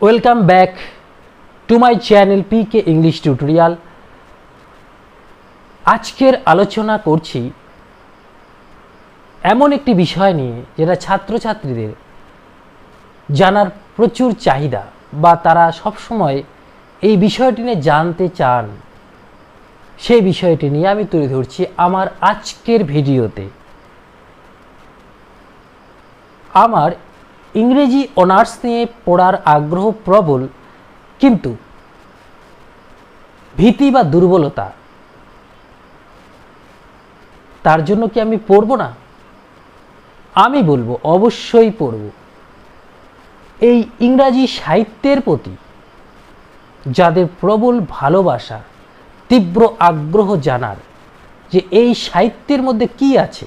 Welcome back to my channel PK English tutorial. আজকের আলোচনা করছি এমন একটি বিষয় নিয়ে যেটা ছাত্রছাত্রীদের জানার প্রচুর চাহিদা, বা তারা সবসময় এই বিষয়টি নিয়ে জানতে চান। সেই বিষয়টি নিয়ে আমি তুলে ধরছি আমার আজকের ভিডিওতে। আমার ইংরেজি অনার্স নিয়ে পড়ার আগ্রহ প্রবল, কিন্তু ভীতি বা দুর্বলতা, তার জন্য কি আমি পড়ব না? আমি বলবো অবশ্যই পড়ব। এই ইংরাজি সাহিত্যের প্রতি যাদের প্রবল ভালোবাসা, তীব্র আগ্রহ জানার যে এই সাহিত্যের মধ্যে কি আছে,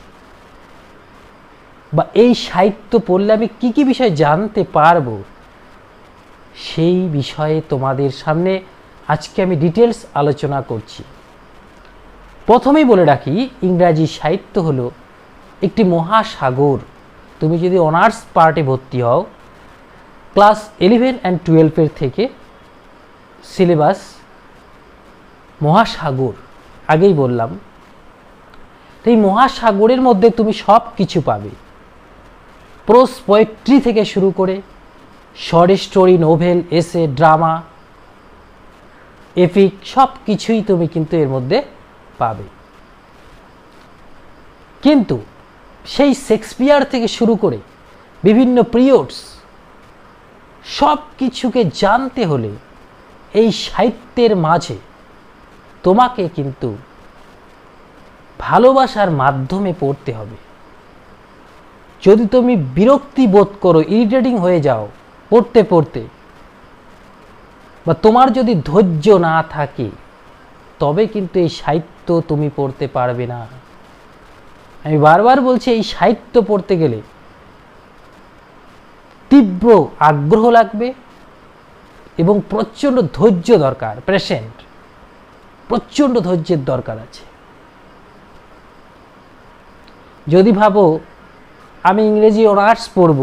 বা এই সাহিত্য পড়লে আমি কি কি বিষয় জানতে পারবো, সেই বিষয়ে তোমাদের সামনে আজকে আমি ডিটেলস আলোচনা করছি। প্রথমেই বলে রাখি, ইংরাজি সাহিত্য হলো একটি মহাসাগর। তুমি যদি অনার্স পার্টে ভর্তি হও, ক্লাস 11 অ্যান্ড 12 থেকে সিলেবাস মহাসাগর, আগেই বললাম। তো এই মহাসাগরের মধ্যে তুমি সব কিছু পাবে, প্রোজ পোয়েট্রি থেকে শুরু করে শর্ট স্টোরি, নোভেল, এসে, ড্রামা, এপিক, সব কিছুই তুমি কিন্তু এর মধ্যে পাবে। কিন্তু সেই শেক্সপিয়ার থেকে শুরু করে বিভিন্ন পিরিয়ডস, সব কিছুকে জানতে হলে এই সাহিত্যের মাঝে তোমাকে কিন্তু ভালোবাসার মাধ্যমে পড়তে হবে। যদি তুমি বিরক্তি বোধ করো, ইরিটেটিং হয়ে যাও পড়তে পড়তে, বা তোমার যদি ধৈর্য না থাকে, তবে কিন্তু এই সাহিত্য তুমি পড়তে পারবে না। আমি বারবার বলছি, এই সাহিত্য পড়তে গেলে তীব্র আগ্রহ লাগবে এবং প্রচণ্ড ধৈর্য দরকার, পেশেন্ট, প্রচণ্ড ধৈর্যের দরকার আছে। যদি ভাবো আমি ইংরেজি অনার্স পড়ব,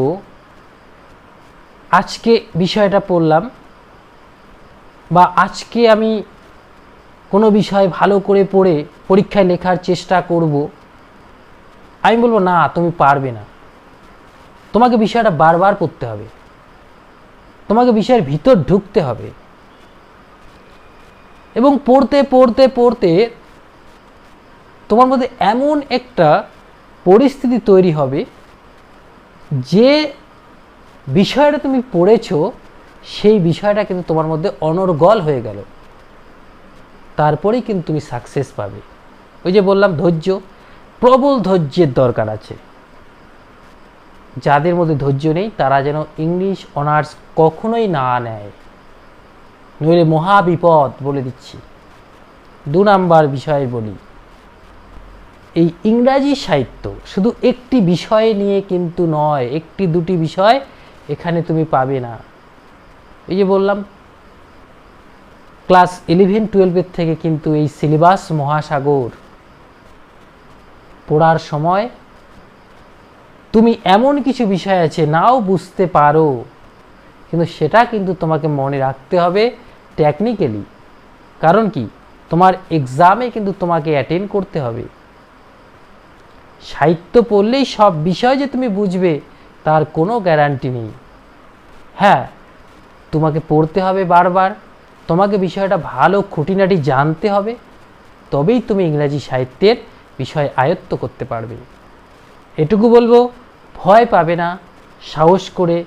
আজকে বিষয়টা পড়লাম, বা আজকে আমি কোনো বিষয় ভালো করে পড়ে পরীক্ষায় লেখার চেষ্টা করব, আমি বলবো না, তুমি পারবে না। তোমাকে বিষয়টা বারবার পড়তে হবে, তোমাকে বিষয়ের ভিতর ঢুকতে হবে, এবং পড়তে পড়তে পড়তে তোমার মধ্যে এমন একটা পরিস্থিতি তৈরি হবে যে বিষয়টা তুমি পড়েছো সেই বিষয়টা কিন্তু তোমার মধ্যে অনর্গল হয়ে গেল, তারপরেই কিন্তু তুমি সাকসেস পাবে। ওই যে বললাম, ধৈর্য, প্রবল ধৈর্যের দরকার আছে। যাদের মধ্যে ধৈর্য নেই তারা যেন ইংলিশ অনার্স কখনোই না নেয়, নইলে মহাবিপদ, বলে দিচ্ছি। 2 নাম্বার বিষয় বলি, এই ইংরাজি সাহিত্য শুধু একটি বিষয় নিয়ে কিন্তু নয়, একটি দুটি বিষয় এখানে তুমি পাবে না। এই যে বললাম, ক্লাস 11-12 থেকে কিন্তু এই সিলেবাস মহাসাগর। পড়ার সময় তুমি এমন কিছু বিষয় আছে নাও বুঝতে পারো, কিন্তু সেটা কিন্তু তোমাকে মনে রাখতে হবে টেকনিক্যালি। কারণ কি, তোমার এক্সামে কিন্তু তোমাকে অ্যাটেন্ড করতে হবে। সাহিত্য পড়লেই সব বিষয় যে তুমি বুঝবে তার কোনো গ্যারান্টি নেই। হ্যাঁ, তোমাকে পড়তে হবে বারবার, তোমাকে বিষয়টা ভালো খুঁটিনাটি জানতে হবে, তবেই তুমি ইংরাজি সাহিত্যের বিষয় আয়ত্ত করতে পারবে। এটুকু বলবো, ভয় পাবে না, সাহস করে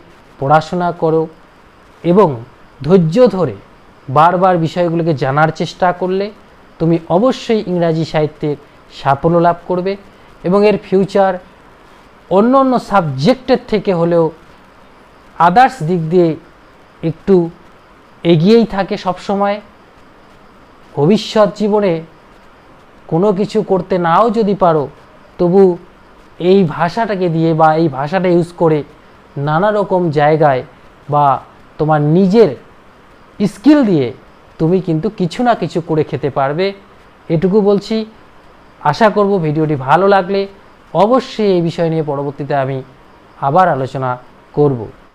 পড়াশোনা করো, এবং ধৈর্য ধরে বারবার বিষয়গুলোকে জানার চেষ্টা করলে তুমি অবশ্যই ইংরাজি সাহিত্যের সাফল্য লাভ করবে, এবং এর ফিউচার অন্য অন্য সাবজেক্টের থেকে হলেও আদার্স দিক দিয়ে একটু এগিয়েই থাকে সবসময়। ভবিষ্যৎ জীবনে কোনো কিছু করতে নাও যদি পারো, তবু এই ভাষাটাকে দিয়ে বা এই ভাষাটা ইউজ করে নানা রকম জায়গায় বা তোমার নিজের স্কিল দিয়ে তুমি কিন্তু কিছু না কিছু করে খেতে পারবে। এটুকু বলছি। আশা করব ভিডিওটি ভালো লাগলে অবশ্যই এই বিষয় নিয়ে পরবর্তীতে আমি আবার আলোচনা করব।